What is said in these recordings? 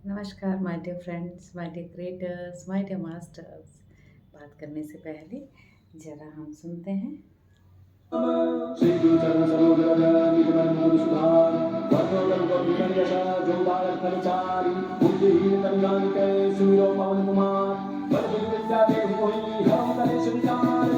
नमस्कार my dear friends, my dear creators, my dear masters. बात करने से पहले ज़रा हम सुनते हैं। श्री गुरु चरण सरोज रज निज मन मुकुर सुधार वरनो रघुवर यशा जो दायक फलचारी बुद्धिहीन तनु जानिके सुमिरो पवन कुमार बल बुद्धि विद्या देहि मोहि हरम कलेश विकार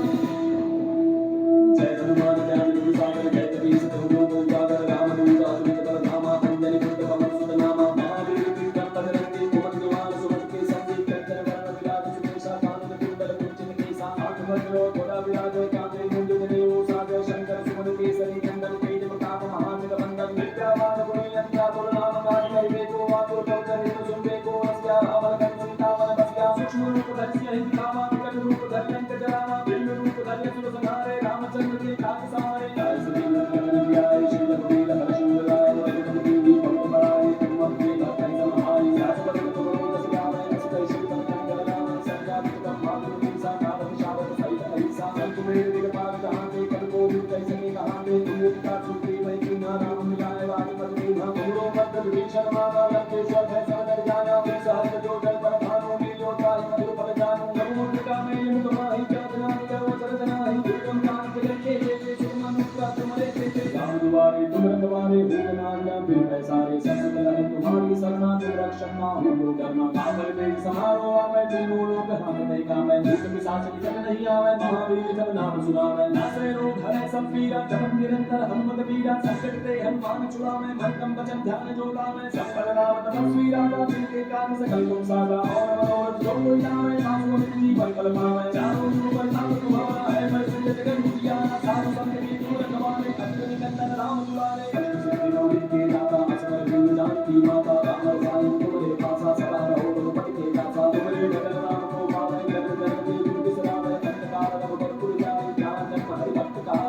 जय हनुमान ज्ञान गुरु सागर जय कपीस तिहु लोक उजागर रामदूत अतुलित बल धामा अंजनी पुत्र पवन सुत नामा महावीर विक्रम बजरंगी कुमति निवार सुमति के संगी कंचन वरण विराज सुकेशा कानन कुंडल कुंचित केसा हाथ वज्रो घोड़ा विराज कांधे मुंज जनेऊ सागर शंकर सुमन केसरी नंदन तेज प्रताप महामित बंदन विद्यावान गुणी अत्या तुलनाम गान वेदो वातुर कवचन सुनबे को रस्या रावण कन सीता वन बस्या सूक्ष्म रूप धरि हिंदी कामा विकट रूप धरि अंक जरामा बिंदु रूप धरि सुर संहारे रामचंद्र के काज सवारे जय श्री राम जय श्री रघुवीर हर्षिल लाय रघुपति की भक्त बड़ाई तुम अपने भक्त समाई सास बदन तुम दस गावे रस कैसी तंत्र राम संज्ञा तुम भानु सा कावत शावत सहित ऐसा तुम्हें दिगपाल जहां ते कर को भी कैसे कहां ते तुम का सुखी वै की नाम मिलाए वाली पत्नी ना गुरु मत विभीषण माना लंकेश्वर फैसल कर जाना सहज जो जल पर भानु लीलो ताहि मधुर पद जानू रघुमुख का मैं मुख माहि जातना करो चरतना ही दुर्गम कांत के जे सुमन का तुम्हारे ते राम दुआरे तुम रखवारे हो नाम बिन पैसारे सब तरह तुम्हारी सरना तुम रक्षण ना हो लो करना काबर में समारो आवे तुम लोग हम नहीं का मैं दुष्ट पिशाच निकट नहीं आवे महावीर जब नाम सुनावे नासे रोग हरे सब पीरा जपन निरंतर हनुमत वीरा संकट ते हनुमान छुड़ावे मन क्रम वचन ध्यान जो लावे सब पर राम तपस्वी राजा जिनके काज सकल तुम साजा और मनोरथ जो कोई लावे सासु निधि पर कल पावे चारों युग पर नाम तुम्हारा है मैं सिद्ध जगत दुनिया साधु संत की दूर रखवारे अंजनी नंदन राम दुलारे सिद्धि नौरी के दाता असवर दीन जानकी माता राम रसायन तुम्हारे पासा सदा रहो रघुपति के दासा तुम्हारे भजन राम को पावे जग जग देव बिसरावे अंधकार रघुबर पुर जाए ज्ञान जन्म हरि भक्त का और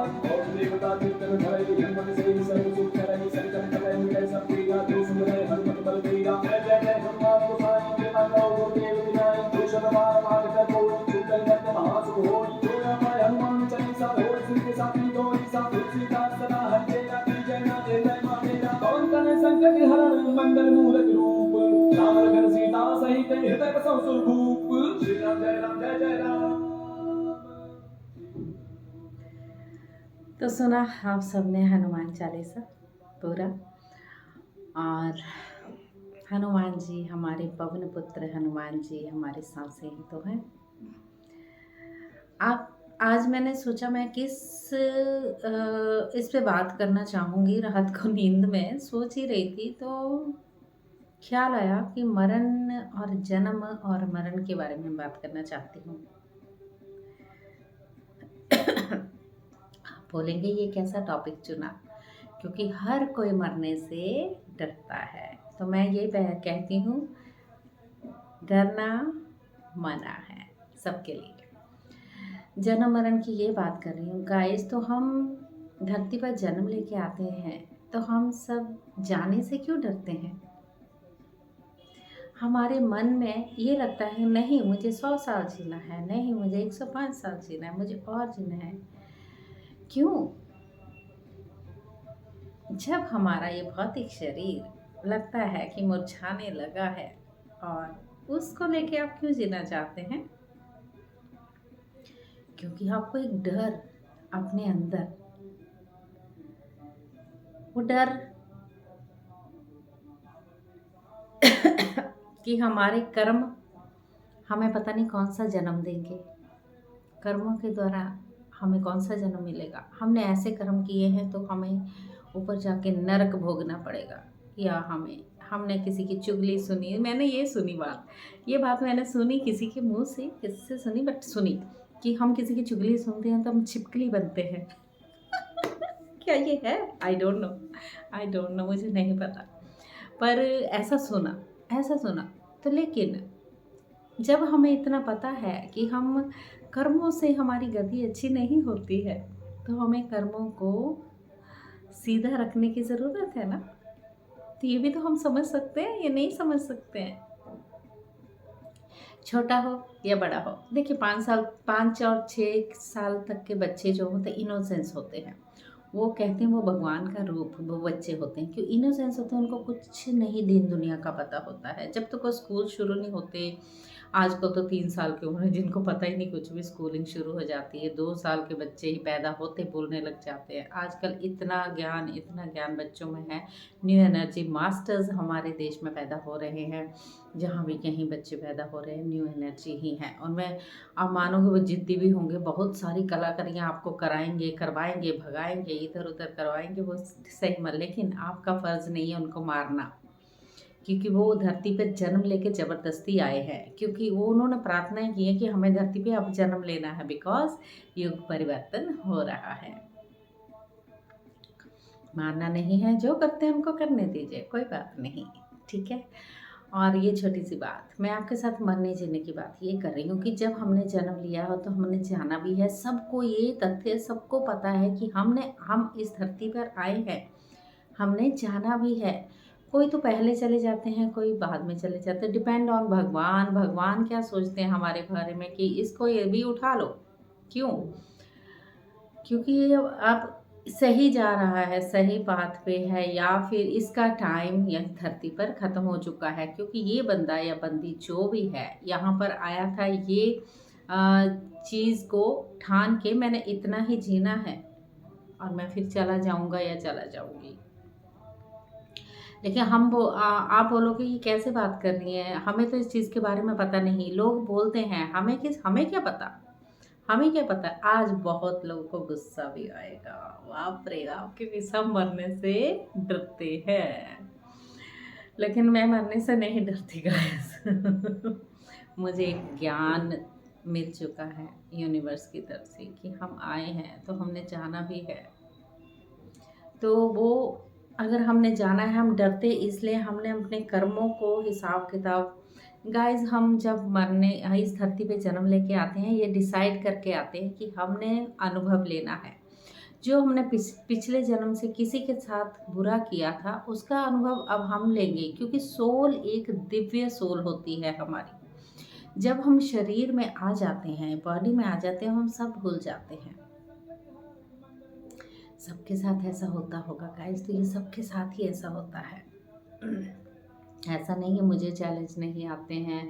देवता कीर्तन धरे हिम्मत से सर्व सुख करे संकट करे मिटे सब पीड़ा जो सुन रहे हनुमत बल बीरा जय जय जय हनुमान गोसाई के मंगल गुरुदेव विनायक भूषण बार बार कर कोई चुटल करते महासुख होई जो रामाय हनुमान चालीसा होई सिर के साथी गौरी सा तुलसीदास सदा हरिया की जय नाथ जय मातेरा पवन तनय संकट हरण मंगल मूलक रूप राम लखन सीता सहित हृदय बसौ सुरभूप श्री राम जय राम जय जय राम। तो सुना आप सबने हनुमान चालीसा पूरा। और हनुमान जी हमारे पवन पुत्र, हनुमान जी हमारे सांसें ही तो हैं। आप आज मैंने सोचा मैं इस पे बात करना चाहूँगी। रात को नींद में सोच ही रही थी तो ख्याल आया कि मरण और जन्म और मरण के बारे में बात करना चाहती हूँ। आप बोलेंगे ये कैसा टॉपिक चुना, क्योंकि हर कोई मरने से डरता है। तो मैं ये कहती हूँ, डरना मना है सबके लिए। जन्म मरण की ये बात कर रही हूँ गाइस। तो हम धरती पर जन्म लेके आते हैं तो हम सब जाने से क्यों डरते हैं? हमारे मन में ये लगता है नहीं मुझे 100 साल जीना है, नहीं मुझे 105 साल जीना है, मुझे और जीना है। क्यों? जब हमारा ये भौतिक शरीर लगता है कि मुरझाने लगा है, और उसको लेके आप क्यों जीना चाहते हैं? क्योंकि आपको एक डर अपने अंदर, वो डर कि हमारे कर्म हमें पता नहीं कौन सा जन्म देंगे, कर्मों के द्वारा हमें कौन सा जन्म मिलेगा। हमने ऐसे कर्म किए हैं तो हमें ऊपर जाके नरक भोगना पड़ेगा, या हमने किसी की चुगली सुनी। मैंने ये बात मैंने सुनी किसी के मुंह से, किससे सुनी बट सुनी, कि हम किसी की चुगली सुनते हैं तो हम छिपकली बनते हैं। क्या ये है? आई डोंट नो, मुझे नहीं पता, पर ऐसा सुना। तो लेकिन जब हमें इतना पता है कि हम कर्मों से हमारी गति अच्छी नहीं होती है, तो हमें कर्मों को सीधा रखने की ज़रूरत है ना। तो ये भी तो हम समझ सकते हैं, ये नहीं समझ सकते हैं। छोटा हो या बड़ा हो, देखिए 5 और 6 साल तक के बच्चे जो होते हैं इनोसेंस होते हैं, वो कहते हैं वो भगवान का रूप वो बच्चे होते हैं, क्यों इनोसेंस होते हैं, उनको कुछ नहीं दीन दुनिया का पता होता है जब तक वो स्कूल शुरू नहीं होते। आजकल तो 3 साल की उम्र है जिनको पता ही नहीं कुछ भी, स्कूलिंग शुरू हो जाती है, 2 साल के बच्चे ही पैदा होते बोलने लग जाते हैं। आजकल इतना ज्ञान बच्चों में है। न्यू एनर्जी मास्टर्स हमारे देश में पैदा हो रहे हैं, जहाँ भी कहीं बच्चे पैदा हो रहे हैं न्यू एनर्जी ही है उनमें। आप मानोगे वो जिद्दी भी होंगे, बहुत सारी कलाकारियाँ आपको कराएंगे, करवाएंगे, भगाएंगे, इधर उधर करवाएंगे, वो सही मत, लेकिन आपका फ़र्ज़ नहीं है उनको मारना, क्योंकि वो धरती पे जन्म लेके ज़बरदस्ती आए हैं, क्योंकि वो उन्होंने प्रार्थनाएं की है कि हमें धरती पे अब जन्म लेना है, बिकॉज युग परिवर्तन हो रहा है। मानना नहीं है, जो करते हैं उनको करने दीजिए, कोई बात नहीं, ठीक है। और ये छोटी सी बात मैं आपके साथ मरने जीने की बात ये कर रही हूँ कि जब हमने जन्म लिया हो तो हमने जाना भी है। सबको ये तथ्य सबको पता है कि हम इस धरती पर आए हैं, हमने जाना भी है। कोई तो पहले चले जाते हैं, कोई बाद में चले जाते हैं, डिपेंड ऑन भगवान। भगवान क्या सोचते हैं हमारे बारे में कि इसको ये भी उठा लो, क्यों? क्योंकि ये अब सही जा रहा है, सही पाथ पे है, या फिर इसका टाइम यह धरती पर ख़त्म हो चुका है, क्योंकि ये बंदा या बंदी जो भी है यहाँ पर आया था ये चीज़ को ठान के मैंने इतना ही जीना है और मैं फिर चला जाऊँगा या चला जाऊँगी। लेकिन आप बोलोगे ये कैसे बात कर रही हैं, हमें तो इस चीज़ के बारे में पता नहीं। लोग बोलते हैं हमें क्या पता, हमें क्या पता। आज बहुत लोगों को गुस्सा भी आएगा, बाप रे बाप, क्योंकि सब मरने से डरते हैं, लेकिन मैं मरने से नहीं डरती गाइस। मुझे एक ज्ञान मिल चुका है यूनिवर्स की तरफ से कि हम आए हैं तो हमने जाना भी है। तो वो अगर हमने जाना है, हम डरते इसलिए हमने अपने कर्मों को हिसाब किताब। गाइस हम जब मरने इस धरती पे जन्म लेके आते हैं ये डिसाइड करके आते हैं कि हमने अनुभव लेना है। जो हमने पिछले जन्म से किसी के साथ बुरा किया था उसका अनुभव अब हम लेंगे, क्योंकि सोल एक दिव्य सोल होती है हमारी। जब हम शरीर में आ जाते हैं, बॉडी में आ जाते हैं, हम सब भूल जाते हैं। सबके साथ ऐसा होता होगा गाइस, तो ये सबके साथ ही ऐसा होता है। ऐसा नहीं है मुझे चैलेंज नहीं आते हैं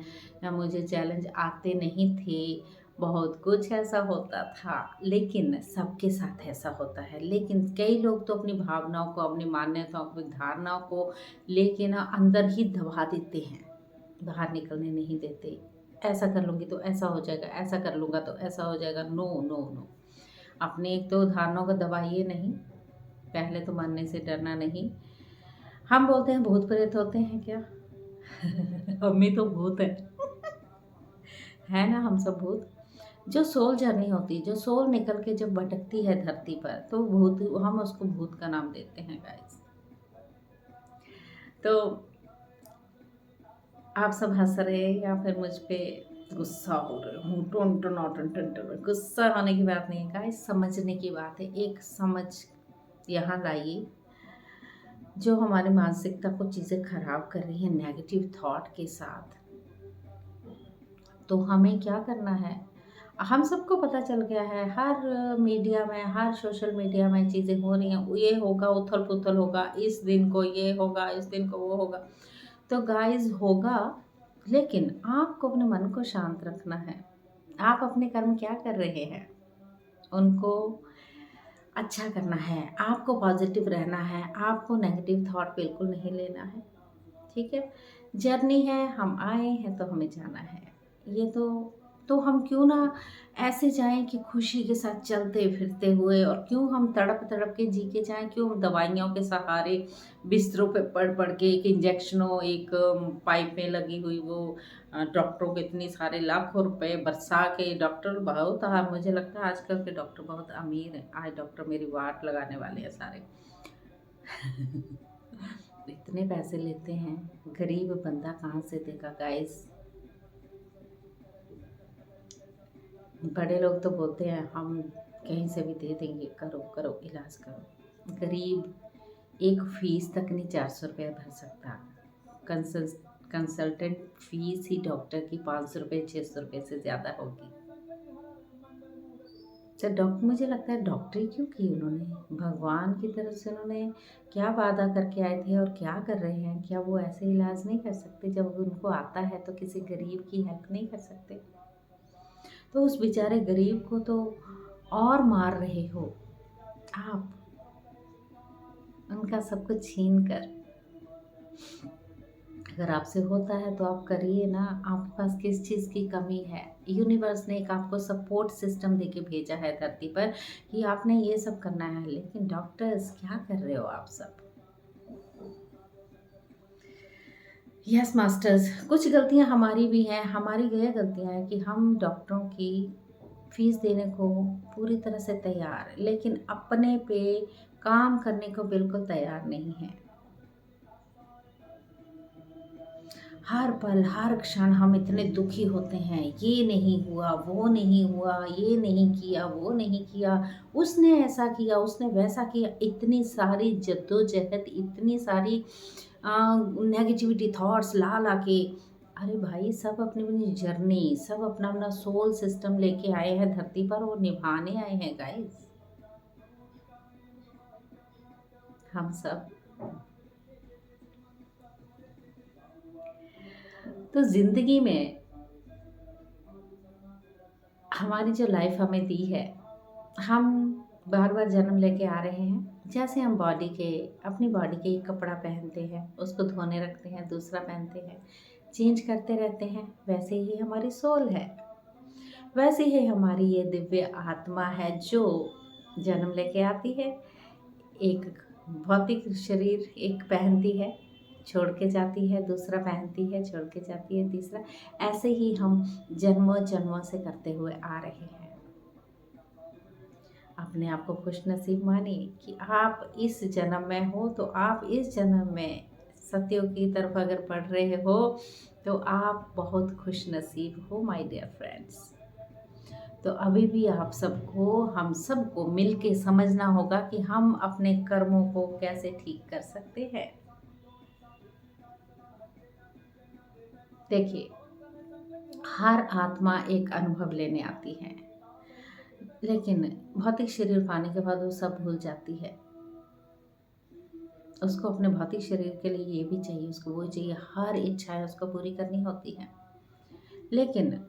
या मुझे चैलेंज आते नहीं थे, बहुत कुछ ऐसा होता था, लेकिन सबके साथ ऐसा होता है। लेकिन कई लोग तो अपनी भावनाओं को, अपनी मान्यताओं को, अपनी धारणाओं को लेके ना अंदर ही दबा देते हैं, बाहर निकलने नहीं देते। ऐसा कर लूँगी तो ऐसा हो जाएगा, ऐसा कर लूँगा तो ऐसा हो जाएगा। नो नो नो, अपने एक तो धारणाओं को दबाइए नहीं, पहले तो मरने से डरना नहीं। हम बोलते हैं भूत प्रेत होते हैं क्या? हम ही तो भूत है ना, हम सब भूत। जो सोल जर्नी होती है, जो सोल निकल के जब भटकती है धरती पर, तो भूत, हम उसको भूत का नाम देते हैं गाइस। तो आप सब हंस रहे हैं या फिर मुझ पे गुस्सा हो रहे हो? टन टन टन टन टन, गुस्सा होने की बात नहीं है गाइस, समझने की बात है। एक समझ यहाँ लाइए जो हमारी मानसिकता को चीज़ें खराब कर रही हैं नेगेटिव थॉट के साथ। तो हमें क्या करना है, हम सबको पता चल गया है, हर मीडिया में, हर सोशल मीडिया में चीज़ें हो रही हैं, ये होगा, उथल पुथल होगा, इस दिन को ये होगा, इस दिन को वो होगा। तो गाइस होगा, लेकिन आपको अपने मन को शांत रखना है। आप अपने कर्म क्या कर रहे हैं उनको अच्छा करना है, आपको पॉजिटिव रहना है, आपको नेगेटिव थॉट बिल्कुल नहीं लेना है, ठीक है। जर्नी है, हम आए हैं तो हमें जाना है। ये तो हम क्यों ना ऐसे जाएं कि खुशी के साथ चलते फिरते हुए, और क्यों हम तड़प तड़प के जी के जाएं, क्यों हम दवाइयों के सहारे बिस्तरों पे पड़ पड़ के, एक इंजेक्शनों, एक पाइप में लगी हुई वो डॉक्टरों को इतनी सारे लाखों रुपए बरसा के, डॉक्टर बहुत मुझे लगता है आजकल के डॉक्टर बहुत अमीर हैं। आज डॉक्टर मेरी वाट लगाने वाले हैं सारे। इतने पैसे लेते हैं, गरीब बंदा कहाँ से देगा गाइस। बड़े लोग तो बोलते हैं हम कहीं से भी दे देंगे, करो करो इलाज करो। गरीब एक फीस तक नहीं 400 रुपये भर सकता। कंसल्टेंट फीस ही डॉक्टर की 500 रुपये 600 रुपये से ज़्यादा होगी। तो डॉक्टर, मुझे लगता है डॉक्टरी क्यों की उन्होंने? भगवान की तरफ से उन्होंने क्या वादा करके आए थे और क्या कर रहे हैं? क्या वो ऐसे इलाज नहीं कर सकते? जब उनको आता है तो किसी गरीब की हेल्प नहीं कर सकते? तो उस बेचारे गरीब को तो और मार रहे हो आप, उनका सब कुछ छीन कर। अगर आपसे होता है तो आप करिए ना, आपके पास किस चीज़ की कमी है? यूनिवर्स ने एक आपको सपोर्ट सिस्टम देके भेजा है धरती पर कि आपने ये सब करना है, लेकिन डॉक्टर्स क्या कर रहे हो आप सब? यस मास्टर्स, कुछ गलतियां हमारी भी हैं। हमारी ये गलतियां हैं कि हम डॉक्टरों की फीस देने को पूरी तरह से तैयार हैं, लेकिन अपने पे काम करने को बिल्कुल तैयार नहीं हैं। हर पल, हर क्षण हम इतने दुखी होते हैं, ये नहीं हुआ, वो नहीं हुआ, ये नहीं किया, वो नहीं किया, उसने ऐसा किया, उसने वैसा किया। इतनी सारी जद्दोजहद, इतनी सारी नेगेटिविटी थॉट्स ला ला के, अरे भाई सब अपनी अपनी जर्नी, सब अपना अपना सोल सिस्टम लेके आए हैं धरती पर और निभाने आए हैं गाइस। हम सब तो जिंदगी में हमारी जो लाइफ हमें दी है, हम बार बार जन्म लेके आ रहे हैं। जैसे हम बॉडी के, अपनी बॉडी के एक कपड़ा पहनते हैं, उसको धोने रखते हैं, दूसरा पहनते हैं, चेंज करते रहते हैं, वैसे ही हमारी सोल है, वैसे ही हमारी ये दिव्य आत्मा है जो जन्म लेके आती है, एक भौतिक शरीर एक पहनती है, छोड़ के जाती है, दूसरा पहनती है, छोड़ के जाती है, तीसरा। ऐसे ही हम जन्मों जन्मों से करते हुए आ रहे हैं। अपने आप को खुश नसीब मानिए कि आप इस जन्म में हो, तो आप इस जन्म में सत्यों की तरफ अगर बढ़ रहे हो तो आप बहुत खुश नसीब हो माय डियर फ्रेंड्स। तो अभी भी आप सबको, हम सबको मिल के समझना होगा कि हम अपने कर्मों को कैसे ठीक कर सकते हैं। देखिए, हर आत्मा एक अनुभव लेने आती है, लेकिन भौतिक शरीर पाने के बाद वो सब भूल जाती है। उसको अपने भौतिक शरीर के लिए ये भी चाहिए, उसको वो चाहिए, हर इच्छाएं उसको पूरी करनी होती हैं। लेकिन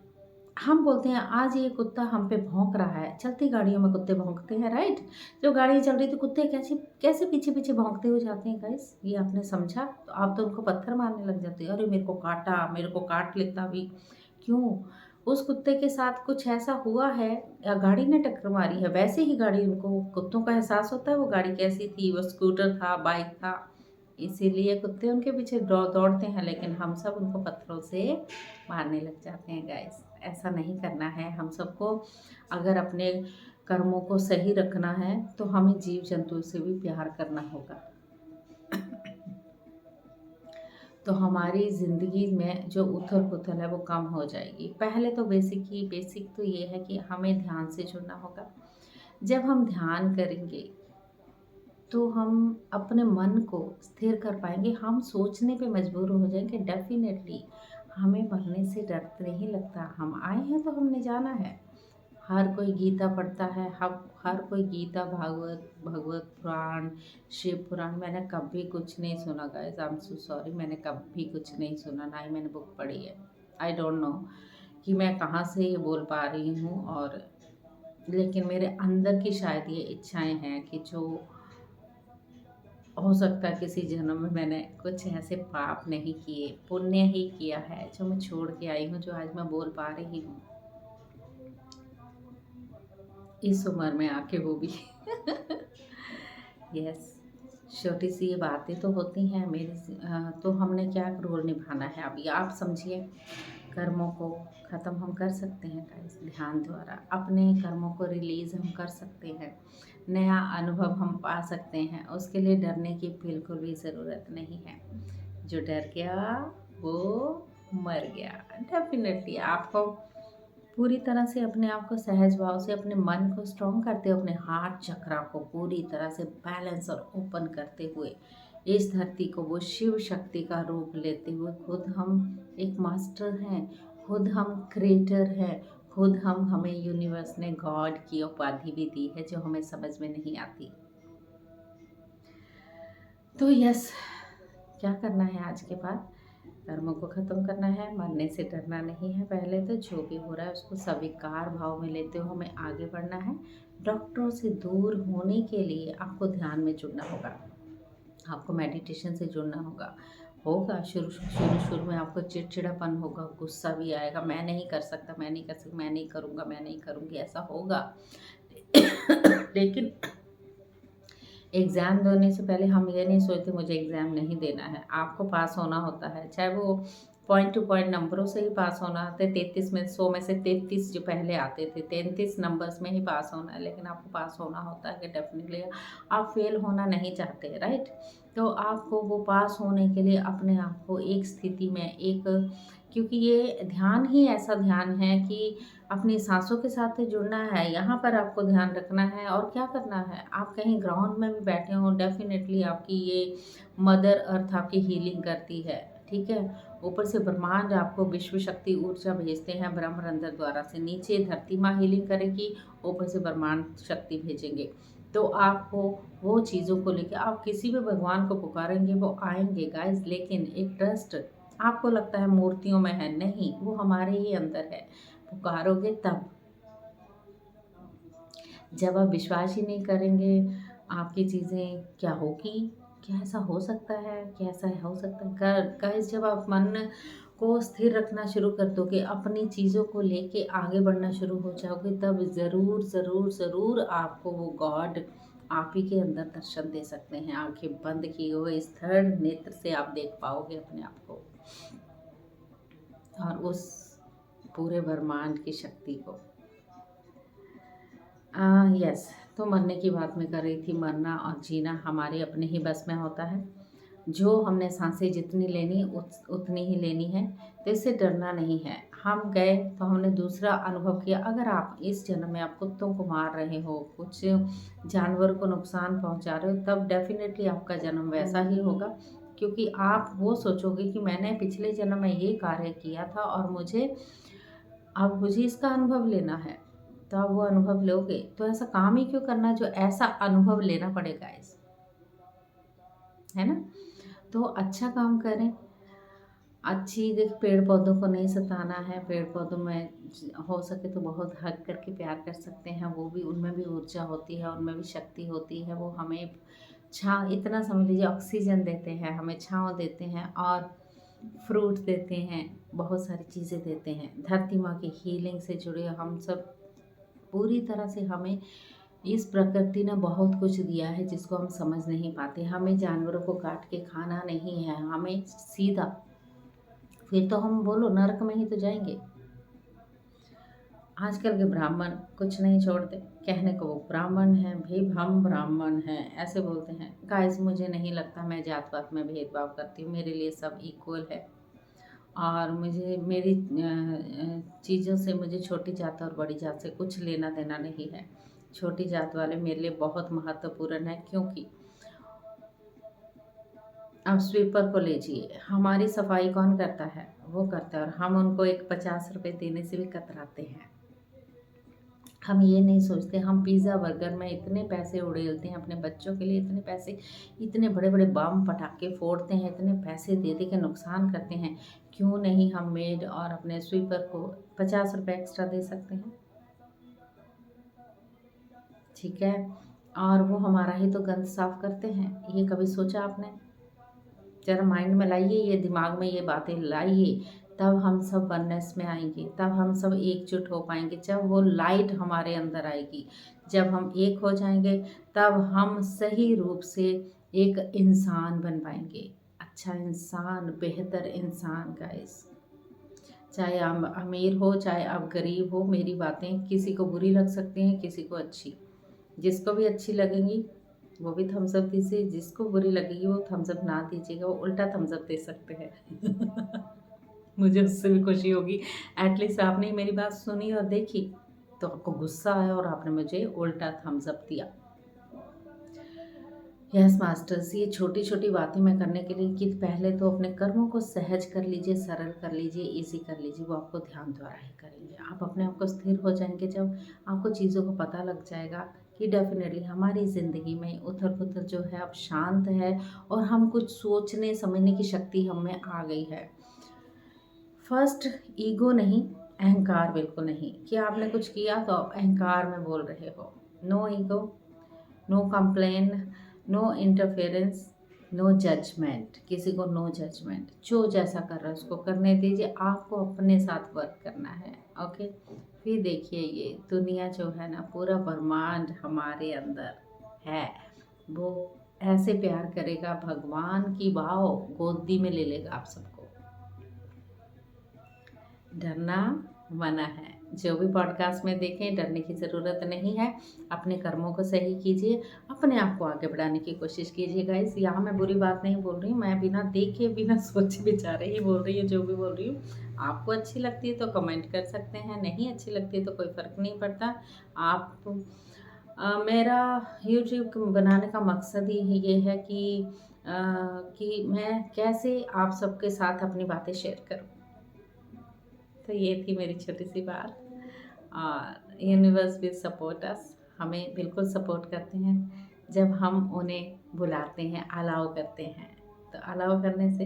हम बोलते हैं आज ये कुत्ता हम पे भौंक रहा है। चलती गाड़ियों में कुत्ते भौंकते हैं, राइट? जो गाड़ी चल रही तो कुत्ते कैसे कैसे पीछे पीछे भौंकते हुए जाते हैं गाइस, ये आपने समझा? तो आप तो उनको पत्थर मारने लग जाते हो, अरे मेरे को काटा, मेरे को काट लेता भी। क्यों? उस कुत्ते के साथ कुछ ऐसा हुआ है या गाड़ी ने टक्कर मारी है, वैसे ही गाड़ी, उनको कुत्तों का एहसास होता है वो गाड़ी कैसी थी, वो स्कूटर था, बाइक था, इसीलिए कुत्ते उनके पीछे दौड़ते हैं, लेकिन हम सब उनको पत्थरों से मारने लग जाते हैं गाइस। ऐसा नहीं करना है हम सबको। अगर अपने कर्मों को सही रखना है तो हमें जीव जंतु से भी प्यार करना होगा। तो हमारी ज़िंदगी में जो उथल पुथल है वो कम हो जाएगी। पहले तो बेसिक तो ये है कि हमें ध्यान से जुड़ना होगा। जब हम ध्यान करेंगे तो हम अपने मन को स्थिर कर पाएंगे, हम सोचने पे मजबूर हो जाएंगे। डेफिनेटली हमें मरने से डर नहीं लगता, हम आए हैं तो हमने जाना है। हर कोई गीता पढ़ता है, हम हर कोई गीता, भागवत, भगवत पुराण, शिव पुराण, मैंने कभी कुछ नहीं सुना guys, I am so sorry, मैंने कभी कुछ नहीं सुना, ना ही मैंने बुक पढ़ी है। आई डोंट नो कि मैं कहाँ से ये बोल पा रही हूँ, और लेकिन मेरे अंदर की शायद ये इच्छाएं हैं कि जो हो सकता है किसी जन्म में मैंने कुछ ऐसे पाप नहीं किए, पुण्य ही किया है जो मैं छोड़ के आई हूँ, जो आज मैं बोल पा रही हूँ इस उम्र में आके, वो भी। यस, छोटी सी ये बातें तो होती हैं मेरी, तो हमने क्या रोल निभाना है अभी आप समझिए। कर्मों को ख़त्म हम कर सकते हैं गाइस, ध्यान द्वारा अपने कर्मों को रिलीज़ हम कर सकते हैं, नया अनुभव हम पा सकते हैं। उसके लिए डरने की बिल्कुल भी ज़रूरत नहीं है। जो डर गया वो मर गया। डेफिनेटली आपको पूरी तरह से अपने आप को सहज भाव से, अपने मन को स्ट्रॉन्ग करते हुए, अपने हार्ट चक्रा को पूरी तरह से बैलेंस और ओपन करते हुए, इस धरती को वो शिव शक्ति का रूप लेते हुए, खुद हम एक मास्टर हैं, खुद हम क्रिएटर हैं, खुद हम हमें यूनिवर्स ने गॉड की उपाधि भी दी है जो हमें समझ में नहीं आती। तो यस, क्या करना है आज के बाद? कर्मों को ख़त्म करना है, मरने से डरना नहीं है। पहले तो जो भी हो रहा है उसको स्वीकार भाव में लेते हुए हमें आगे बढ़ना है। डॉक्टरों से दूर होने के लिए आपको ध्यान में जुड़ना होगा, आपको मेडिटेशन से जुड़ना होगा। शुरू में आपको चिड़चिड़ापन होगा, गुस्सा भी आएगा, मैं नहीं कर सकता, मैं नहीं कर सकता, मैं नहीं करूँगा, मैं नहीं करूँगी, ऐसा होगा। लेकिन एग्ज़ाम देने से पहले हम ये नहीं सोचते मुझे एग्ज़ाम नहीं देना है। आपको पास होना होता है, चाहे वो पॉइंट टू पॉइंट नंबरों से ही पास होना होता है। 33 में 100 में से 33 जो पहले आते थे, 33 नंबर्स में ही पास होना है, लेकिन आपको पास होना होता है कि डेफिनेटली आप फेल होना नहीं चाहते, राइट? तो आपको वो पास होने के लिए अपने आप को एक स्थिति में क्योंकि ये ध्यान ही ऐसा ध्यान है कि अपनी सांसों के साथ जुड़ना है, यहाँ पर आपको ध्यान रखना है। और क्या करना है, आप कहीं ग्राउंड में भी बैठे हो, डेफिनेटली आपकी ये मदर अर्थ आपकी हीलिंग करती है, ठीक है? ऊपर से ब्रह्मांड आपको विश्व शक्ति ऊर्जा भेजते हैं ब्रह्मरंध्र द्वारा से, नीचे धरती माँ हीलिंग करेगी, ऊपर से ब्रह्मांड शक्ति भेजेंगे। तो आपको वो चीज़ों को लेकर आप किसी भी भगवान को पुकारेंगे वो आएंगे गाइस, लेकिन एक ट्रस्ट आपको लगता है मूर्तियों में है, नहीं, वो हमारे ही अंदर है। पुकारोगे तब, जब आप विश्वास ही नहीं करेंगे आपकी चीज़ें क्या होगी, क्या ऐसा हो सकता है, क्या ऐसा हो सकता है? गाइस, जब आप मन को स्थिर रखना शुरू कर दोगे, अपनी चीज़ों को लेके आगे बढ़ना शुरू हो जाओगे, तब ज़रूर ज़रूर ज़रूर आपको वो गॉड आप ही के अंदर दर्शन दे सकते हैं। आंखें बंद किए हुए इस थर्ड नेत्र से आप देख पाओगे अपने आप को और उस पूरे ब्रह्मांड की शक्ति को। यस, तो मरने की बात मैं कर रही थी। मरना और जीना हमारे अपने ही बस में होता है। जो हमने सांसें जितनी लेनी उतनी ही लेनी है, तो इससे डरना नहीं है। हम गए तो हमने दूसरा अनुभव किया। अगर आप इस जन्म में आप कुत्तों को मार रहे हो, कुछ जानवर को नुकसान पहुंचा रहे हो, तब डेफिनेटली आपका जन्म वैसा ही होगा, क्योंकि आप वो सोचोगे कि मैंने पिछले जन्म में ये कार्य किया था और अब मुझे इसका अनुभव लेना है। तो आप वो अनुभव लोगे, तो ऐसा काम ही क्यों करना जो ऐसा अनुभव लेना पड़ेगा, है ना? तो अच्छा काम करें। देख, पेड़ पौधों को नहीं सताना है। पेड़ पौधों में हो सके तो बहुत हग करके प्यार कर सकते हैं, वो भी, उनमें भी ऊर्जा होती है, उनमें भी शक्ति होती है। वो हमें इतना समझ लीजिए ऑक्सीजन देते हैं, हमें छाँव देते हैं और फ्रूट देते हैं, बहुत सारी चीज़ें देते हैं। धरती माँ की हीलिंग से जुड़े हम सब पूरी तरह से, हमें इस प्रकृति ने बहुत कुछ दिया है जिसको हम समझ नहीं पाते। हमें जानवरों को काट के खाना नहीं है, हमें सीधा, फिर तो हम बोलो नरक में ही तो जाएंगे। आजकल के ब्राह्मण कुछ नहीं छोड़ते, कहने को वो ब्राह्मण हैं, भाई हम ब्राह्मण हैं, ऐसे बोलते हैं। गाइस, मुझे नहीं लगता मैं जात पात में भेदभाव करती हूँ, मेरे लिए सब इक्वल है। और मुझे मेरी चीज़ों से, मुझे छोटी जात और बड़ी जात से कुछ लेना देना नहीं है। छोटी जात वाले मेरे लिए बहुत महत्वपूर्ण है, क्योंकि अब स्वीपर को लीजिए, हमारी सफाई कौन करता है? वो करता है, और हम उनको एक 50 रुपये देने से भी कतराते हैं। हम ये नहीं सोचते, हम पिज़्ज़ा बर्गर में इतने पैसे उड़ेलते हैं अपने बच्चों के लिए, इतने पैसे, इतने बड़े बड़े बम पटाखे फोड़ते हैं, इतने पैसे दे दे के नुकसान करते हैं। क्यों नहीं हम मेड और अपने स्वीपर को 50 रुपये एक्स्ट्रा दे सकते हैं? ठीक है, और वो हमारा ही तो गंद साफ करते हैं। ये कभी सोचा आपने? जरा माइंड में लाइए, ये दिमाग में ये बातें लाइए, तब हम सब वननेस में आएंगे, तब हम सब एकजुट हो पाएंगे। जब वो लाइट हमारे अंदर आएगी, जब हम एक हो जाएंगे, तब हम सही रूप से एक इंसान बन पाएंगे, अच्छा इंसान, बेहतर इंसान। गाइस, चाहे आप अमीर हो, चाहे आप गरीब हो, मेरी बातें किसी को बुरी लग सकती हैं, किसी को अच्छी। जिसको भी अच्छी लगेंगी वो भी थम्स अप दीजिए, जिसको बुरी लगेगी वो थम्स अप ना दीजिएगा, वो उल्टा थम्स अप दे सकते हैं। मुझे उससे भी खुशी होगी, एटलीस्ट आपने मेरी बात सुनी और देखी, तो आपको गुस्सा आया और आपने मुझे उल्टा थम्स अप दिया। यस मास्टर्स, ये छोटी छोटी बातें मैं करने के लिए कि पहले तो अपने कर्मों को सहज कर लीजिए, सरल कर लीजिए, इजी कर लीजिए, वो आपको ध्यान द्वारा ही करेंगे। आप अपने आप को स्थिर हो जाएंगे जब आपको चीज़ों को पता लग जाएगा कि डेफिनेटली हमारी ज़िंदगी में उथल पुथल जो है अब शांत है और हम कुछ सोचने समझने की शक्ति हम में आ गई है। फर्स्ट, ईगो नहीं, अहंकार बिल्कुल नहीं कि आपने कुछ किया तो आप अहंकार में बोल रहे हो। No ego, no complain, no interference, no judgement, किसी को नो जजमेंट। जो जैसा कर रहा है उसको करने दीजिए, आपको अपने साथ वर्क करना है। ओके, फिर देखिए ये दुनिया जो है ना, पूरा ब्रह्मांड हमारे अंदर है, वो ऐसे प्यार करेगा, भगवान की भाव गोदी में ले लेगा आप सबको। डरना मना है। जो भी पॉडकास्ट में देखें, डरने की ज़रूरत नहीं है। अपने कर्मों को सही कीजिए, अपने आप को आगे बढ़ाने की कोशिश कीजिए गाइस। यहाँ मैं बुरी बात नहीं बोल रही हूँ, मैं बिना देखे बिना सोचे विचारे ही बोल रही हूँ जो भी बोल रही हूँ। आपको अच्छी लगती है तो कमेंट कर सकते हैं, नहीं अच्छी लगती है तो कोई फ़र्क नहीं पड़ता। आप मेरा यूट्यूब बनाने का मकसद ही ये है कि मैं कैसे आप सबके साथ अपनी बातें शेयर करूँ। तो ये थी मेरी छोटी सी बात। और यूनिवर्स विल सपोर्ट अस, हमें बिल्कुल सपोर्ट करते हैं जब हम उन्हें बुलाते हैं, अलाउ करते हैं। तो अलाउ करने से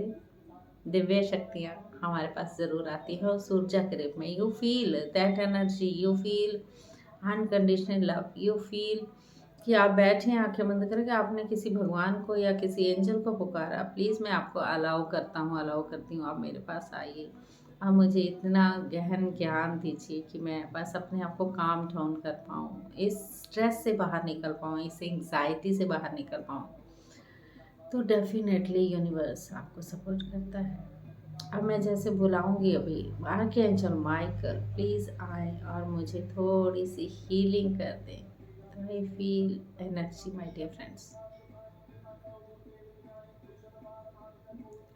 दिव्य शक्तियाँ हमारे पास ज़रूर आती है उस ऊर्जा के रूप में। You feel that energy, you feel unconditional love, you feel कि आप बैठे हैं आंखें बंद करके, आपने किसी भगवान को या किसी एंजल को पुकारा, प्लीज़ मैं आपको अलाउ करता हूँ, अलाउ करती हूँ, आप मेरे पास आइए। आप मुझे इतना गहन ज्ञान दीजिए कि मैं बस अपने आप को काम डाउन कर पाऊँ, इस स्ट्रेस से बाहर निकल पाऊँ, इस एंग्जाइटी से बाहर निकल पाऊँ। तो डेफिनेटली यूनिवर्स आपको सपोर्ट करता है। अब मैं जैसे बुलाऊंगी अभी आर्कएंजल माइकल, प्लीज़ आए और मुझे थोड़ी सी हीलिंग कर दें। तो I feel energy my dear friends,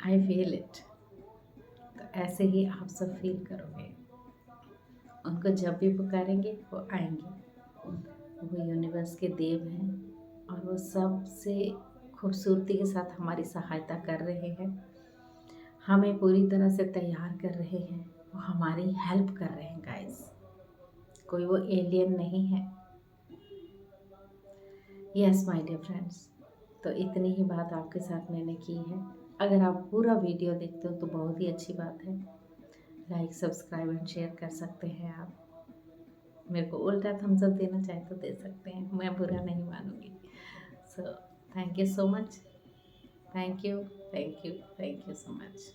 I feel it. तो ऐसे ही आप सब फील करोगे, उनको जब भी पुकारेंगे वो आएंगे। वो यूनिवर्स के देव हैं और वो सबसे खूबसूरती के साथ हमारी सहायता कर रहे हैं, हमें पूरी तरह से तैयार कर रहे हैं, वो हमारी हेल्प कर रहे हैं गाइस। कोई वो एलियन नहीं है। यस माय डियर फ्रेंड्स, तो इतनी ही बात आपके साथ मैंने की है। अगर आप पूरा वीडियो देखते हो तो बहुत ही अच्छी बात है। लाइक, सब्सक्राइब एंड शेयर कर सकते हैं आप। मेरे को उल्टा थम्स अप देना चाहे तो दे सकते हैं, मैं बुरा नहीं मानूंगी। So thank you so much, thank you, thank you, thank you so much.